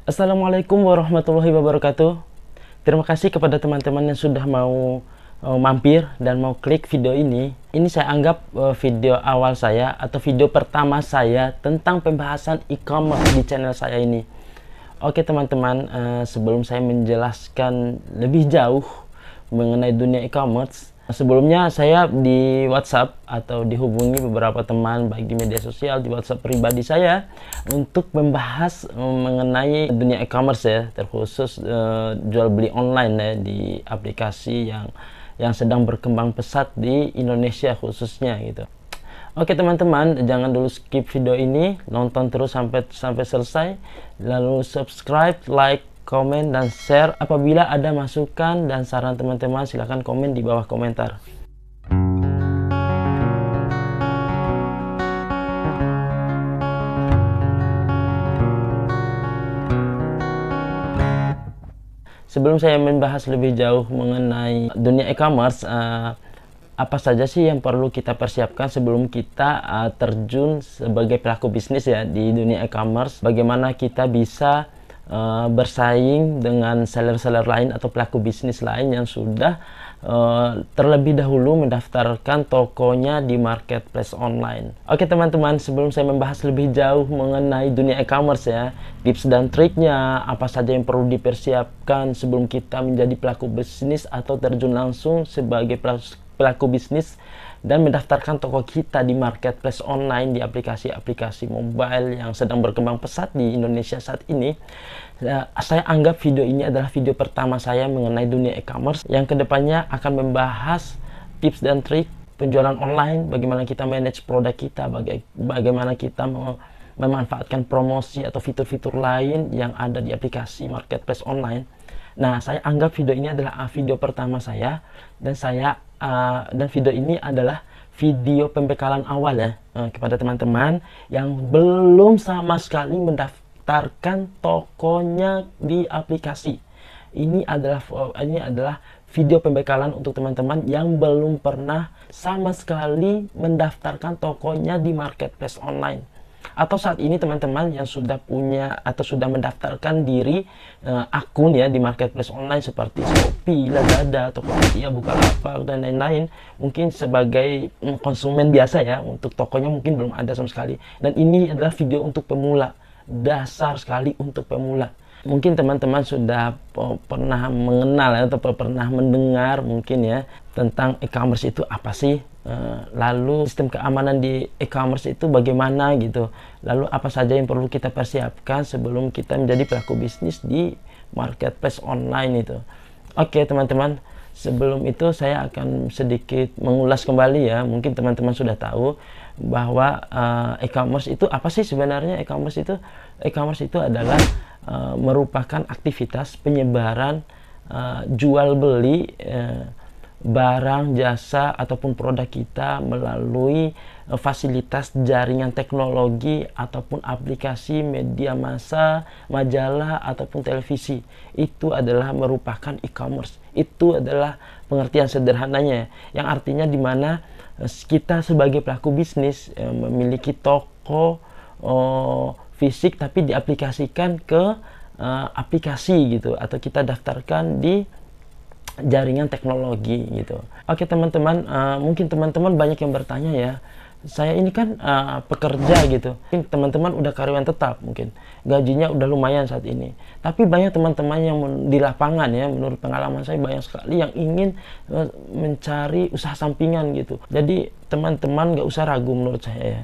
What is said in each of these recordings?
Assalamualaikum warahmatullahi wabarakatuh. Terima kasih kepada teman-teman yang sudah mau mampir dan mau klik video ini. Ini saya anggap video awal saya atau video pertama saya tentang pembahasan e-commerce di channel saya ini. Oke teman-teman, sebelum saya menjelaskan lebih jauh mengenai dunia e-commerce, sebelumnya saya di WhatsApp atau dihubungi beberapa teman baik di media sosial, di WhatsApp pribadi saya untuk membahas mengenai dunia e-commerce ya, terkhusus jual beli online ya di aplikasi yang sedang berkembang pesat di Indonesia khususnya gitu. Oke teman-teman, jangan dulu skip video ini, nonton terus sampai selesai, lalu subscribe, like, komen, dan share. Apabila ada masukan dan saran teman-teman, silahkan komen di bawah komentar. Sebelum saya membahas lebih jauh mengenai dunia e-commerce, apa saja sih yang perlu kita persiapkan sebelum kita terjun sebagai pelaku bisnis ya di dunia e-commerce? Bagaimana kita bisa bersaing dengan seller-seller lain atau pelaku bisnis lain yang sudah terlebih dahulu mendaftarkan tokonya di marketplace online. Oke teman-teman, sebelum saya membahas lebih jauh mengenai dunia e-commerce ya, tips dan triknya, apa saja yang perlu dipersiapkan sebelum kita menjadi pelaku bisnis atau terjun langsung sebagai pelaku bisnis dan mendaftarkan toko kita di marketplace online di aplikasi-aplikasi mobile yang sedang berkembang pesat di Indonesia saat ini. Saya anggap video ini adalah video pertama saya mengenai dunia e-commerce yang kedepannya akan membahas tips dan trik penjualan online, bagaimana kita manage produk kita, bagaimana kita memanfaatkan promosi atau fitur-fitur lain yang ada di aplikasi marketplace online. Nah, saya anggap video ini adalah video pertama saya, dan video ini adalah video pembekalan awal ya kepada teman-teman yang belum sama sekali mendaftarkan tokonya di aplikasi. Ini adalah video pembekalan untuk teman-teman yang belum pernah sama sekali mendaftarkan tokonya di marketplace online. Atau saat ini teman-teman yang sudah punya atau sudah mendaftarkan diri akun ya di marketplace online seperti Shopee, Lazada, Tokopedia, Bukalapak, dan lain-lain, mungkin sebagai konsumen biasa ya, untuk tokonya mungkin belum ada sama sekali. Dan ini adalah video untuk pemula, dasar sekali untuk pemula. Mungkin teman-teman sudah pernah mengenal atau pernah mendengar mungkin ya tentang e-commerce itu apa sih, lalu sistem keamanan di e-commerce itu bagaimana gitu, lalu apa saja yang perlu kita persiapkan sebelum kita menjadi pelaku bisnis di marketplace online itu. Oke teman-teman, sebelum itu saya akan sedikit mengulas kembali ya. Mungkin teman-teman sudah tahu bahwa e-commerce itu apa sih sebenarnya. E-commerce itu adalah merupakan aktivitas penyebaran jual beli barang, jasa, ataupun produk kita melalui fasilitas jaringan teknologi ataupun aplikasi media massa, majalah, ataupun televisi. Itu adalah merupakan e-commerce. Itu adalah pengertian sederhananya, yang artinya di mana kita sebagai pelaku bisnis memiliki toko fisik tapi diaplikasikan ke aplikasi gitu, atau kita daftarkan di jaringan teknologi gitu. Oke teman-teman, mungkin teman-teman banyak yang bertanya ya, saya ini kan pekerja gitu, mungkin teman-teman udah karyawan tetap, mungkin gajinya udah lumayan saat ini, tapi banyak teman-teman yang di lapangan ya, menurut pengalaman saya banyak sekali yang ingin mencari usaha sampingan gitu. Jadi teman-teman gak usah ragu, menurut saya ya,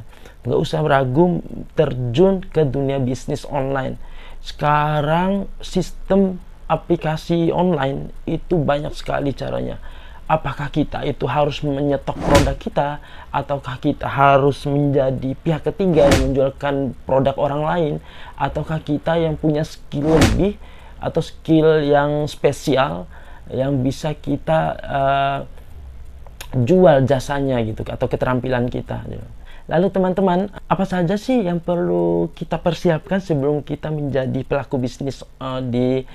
gak usah ragu terjun ke dunia bisnis online. Sekarang sistem aplikasi online itu banyak sekali caranya. Apakah kita itu harus menyetok produk kita, ataukah kita harus menjadi pihak ketiga yang menjualkan produk orang lain, ataukah kita yang punya skill lebih atau skill yang spesial yang bisa kita jual jasanya gitu, atau keterampilan kita gitu. Lalu teman-teman, apa saja sih yang perlu kita persiapkan sebelum kita menjadi pelaku bisnis di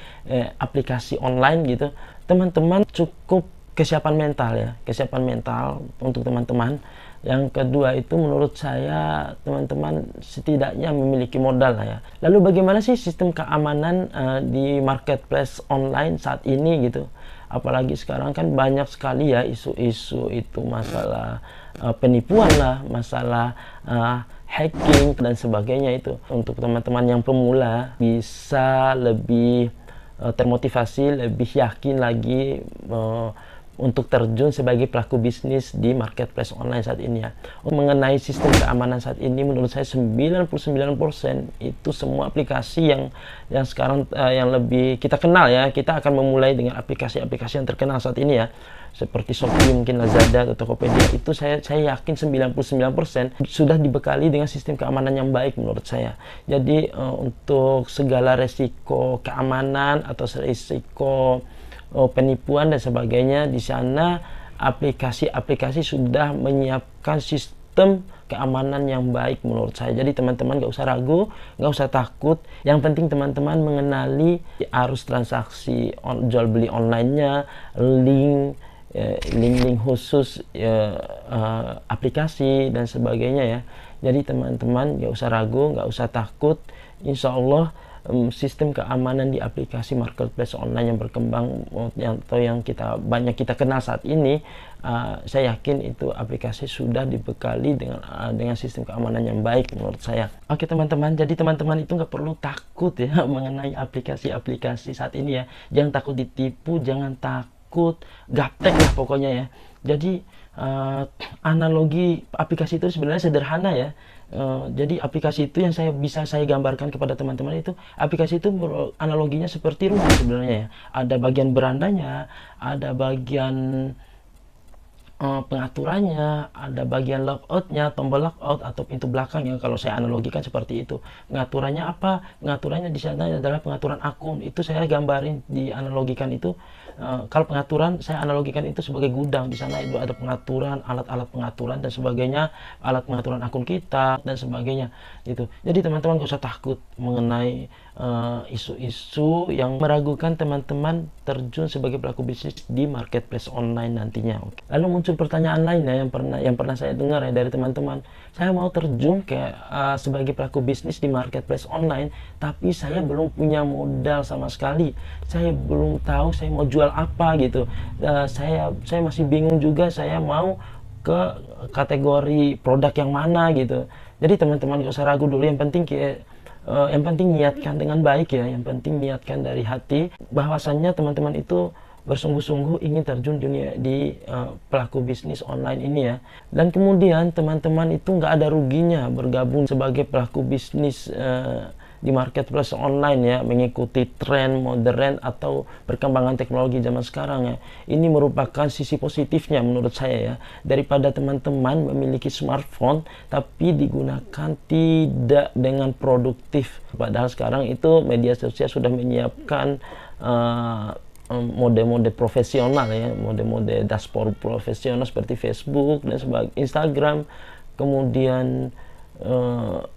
aplikasi online gitu? Teman-teman cukup kesiapan mental ya, kesiapan mental untuk teman-teman. Yang kedua itu menurut saya teman-teman setidaknya memiliki modal lah ya. Lalu bagaimana sih sistem keamanan di marketplace online saat ini gitu? Apalagi sekarang kan banyak sekali ya isu-isu itu masalah penipuan lah, masalah hacking dan sebagainya itu. Untuk teman-teman yang pemula bisa lebih termotivasi, lebih yakin lagi untuk terjun sebagai pelaku bisnis di marketplace online saat ini ya. Mengenai sistem keamanan saat ini menurut saya 99% itu semua aplikasi yang sekarang yang lebih kita kenal ya. Kita akan memulai dengan aplikasi-aplikasi yang terkenal saat ini ya. Seperti Shopee, mungkin Lazada atau Tokopedia, itu saya yakin 99% sudah dibekali dengan sistem keamanan yang baik menurut saya. Jadi untuk segala resiko keamanan atau resiko penipuan dan sebagainya, di sana aplikasi-aplikasi sudah menyiapkan sistem keamanan yang baik menurut saya. Jadi teman-teman gak usah ragu, gak usah takut. Yang penting teman-teman mengenali arus transaksi jual beli online-nya, link khusus aplikasi dan sebagainya ya. Jadi teman-teman gak usah ragu, gak usah takut. Insya Allah sistem keamanan di aplikasi marketplace online yang berkembang atau yang banyak kita kenal saat ini, saya yakin itu aplikasi sudah dibekali dengan sistem keamanan yang baik menurut saya. Oke teman-teman, jadi teman-teman itu nggak perlu takut ya mengenai aplikasi-aplikasi saat ini ya. Jangan takut ditipu, jangan takut gaptek lah pokoknya ya. Jadi analogi aplikasi itu sebenarnya sederhana ya. Jadi aplikasi itu yang bisa saya gambarkan kepada teman-teman itu, aplikasi itu analoginya seperti rumah sebenarnya ya. Ada bagian berandanya, ada bagian pengaturannya, ada bagian logoutnya, tombol logout atau pintu belakang ya, kalau saya analogikan seperti itu. Pengaturannya apa? Pengaturannya di sana adalah pengaturan akun. Itu saya gambarin di analogikan itu. Kalau pengaturan saya analogikan itu sebagai gudang. Di sana itu ada pengaturan, alat-alat pengaturan dan sebagainya, alat pengaturan akun kita dan sebagainya gitu. Jadi teman-teman gak usah takut mengenai isu-isu yang meragukan teman-teman terjun sebagai pelaku bisnis di marketplace online nantinya. Oke. Lalu muncul pertanyaan lain ya yang pernah saya dengar ya dari teman-teman. Saya mau terjun sebagai pelaku bisnis di marketplace online, tapi saya belum punya modal sama sekali. Saya belum tahu saya mau jual apa gitu. Saya masih bingung juga saya mau ke kategori produk yang mana gitu. Jadi teman-teman gak usah ragu dulu, yang penting niatkan dengan baik ya, yang penting niatkan dari hati bahwasannya teman-teman itu bersungguh-sungguh ingin terjun di pelaku bisnis online ini ya. Dan kemudian teman-teman itu nggak ada ruginya bergabung sebagai pelaku bisnis di marketplace online ya, mengikuti tren modern atau perkembangan teknologi zaman sekarang ya. Ini merupakan sisi positifnya menurut saya ya, daripada teman-teman memiliki smartphone tapi digunakan tidak dengan produktif. Padahal sekarang itu media sosial sudah menyiapkan mode-mode profesional ya, mode-mode dashboard profesional seperti Facebook dan Instagram, kemudian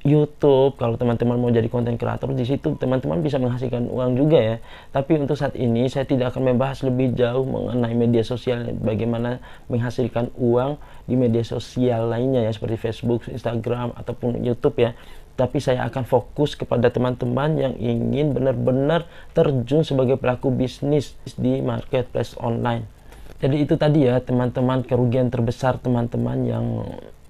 YouTube. Kalau teman-teman mau jadi konten kreator, di situ teman-teman bisa menghasilkan uang juga ya. Tapi untuk saat ini saya tidak akan membahas lebih jauh mengenai media sosial, bagaimana menghasilkan uang di media sosial lainnya ya, seperti Facebook, Instagram ataupun YouTube ya. Tapi saya akan fokus kepada teman-teman yang ingin benar-benar terjun sebagai pelaku bisnis di marketplace online. Jadi itu tadi ya teman-teman, kerugian terbesar teman-teman yang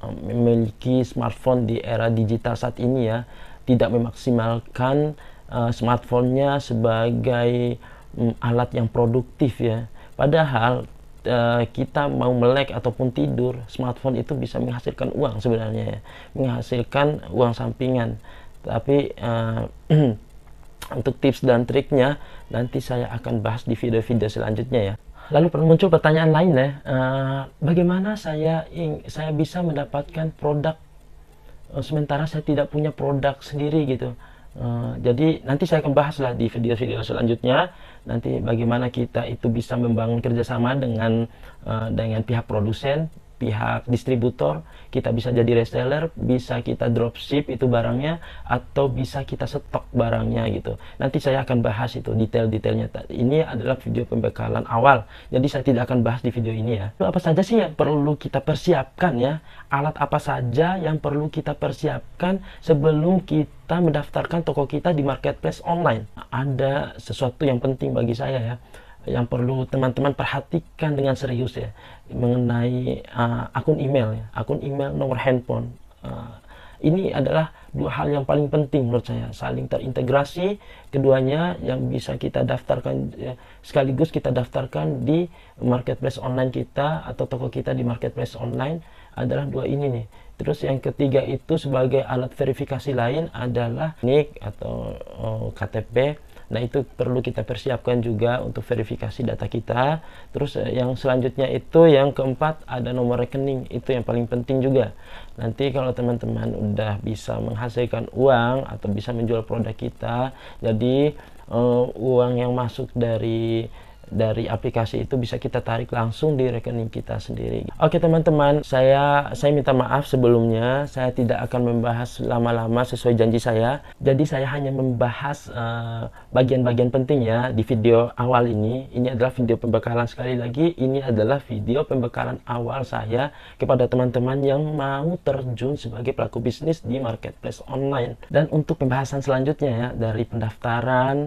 memiliki smartphone di era digital saat ini ya, tidak memaksimalkan smartphone-nya sebagai alat yang produktif ya. Padahal kita mau melek ataupun tidur, smartphone itu bisa menghasilkan uang sebenarnya ya, menghasilkan uang sampingan. Tapi untuk tips dan triknya nanti saya akan bahas di video-video selanjutnya ya. Lalu muncul pertanyaan lain ya, bagaimana saya bisa mendapatkan produk sementara saya tidak punya produk sendiri gitu. Jadi nanti saya akan bahas lah di video-video selanjutnya, nanti bagaimana kita itu bisa membangun kerjasama dengan pihak produsen, pihak distributor, kita bisa jadi reseller, bisa kita dropship itu barangnya, atau bisa kita stok barangnya gitu. Nanti saya akan bahas itu detail-detailnya. Ini adalah video pembekalan awal, jadi saya tidak akan bahas di video ini ya. Apa saja sih yang perlu kita persiapkan ya? Alat apa saja yang perlu kita persiapkan sebelum kita mendaftarkan toko kita di marketplace online? Ada sesuatu yang penting bagi saya ya, yang perlu teman-teman perhatikan dengan serius ya, mengenai akun email ya, akun email, nomor handphone. Ini adalah dua hal yang paling penting menurut saya, saling terintegrasi keduanya yang bisa kita daftarkan ya, sekaligus kita daftarkan di marketplace online kita atau toko kita di marketplace online adalah dua ini nih. Terus yang ketiga itu sebagai alat verifikasi lain adalah NIK atau KTP. Nah, itu perlu kita persiapkan juga untuk verifikasi data kita. Terus yang selanjutnya itu yang keempat ada nomor rekening, itu yang paling penting juga. Nanti kalau teman-teman udah bisa menghasilkan uang atau bisa menjual produk kita, jadi uang yang masuk dari aplikasi itu bisa kita tarik langsung di rekening kita sendiri. Oke teman-teman, saya minta maaf sebelumnya, saya tidak akan membahas lama-lama sesuai janji saya. Jadi saya hanya membahas bagian-bagian penting ya di video awal ini. Ini adalah video pembekalan, sekali lagi ini adalah video pembekalan awal saya kepada teman-teman yang mau terjun sebagai pelaku bisnis di marketplace online. Dan untuk pembahasan selanjutnya ya, dari pendaftaran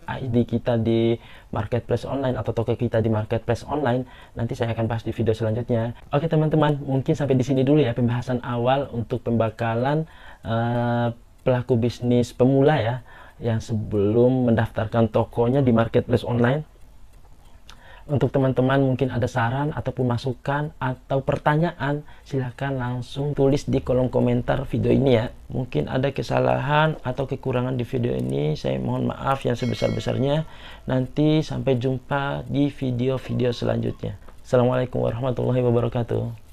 ID kita di marketplace online atau toko kita di marketplace online, nanti saya akan bahas di video selanjutnya. Oke teman-teman, mungkin sampai di sini dulu ya pembahasan awal untuk pembekalan pelaku bisnis pemula ya, yang sebelum mendaftarkan tokonya di marketplace online. Untuk teman-teman mungkin ada saran ataupun masukan atau pertanyaan, silahkan langsung tulis di kolom komentar video ini ya. Mungkin ada kesalahan atau kekurangan di video ini, saya mohon maaf yang sebesar-besarnya. Nanti sampai jumpa di video-video selanjutnya. Assalamualaikum warahmatullahi wabarakatuh.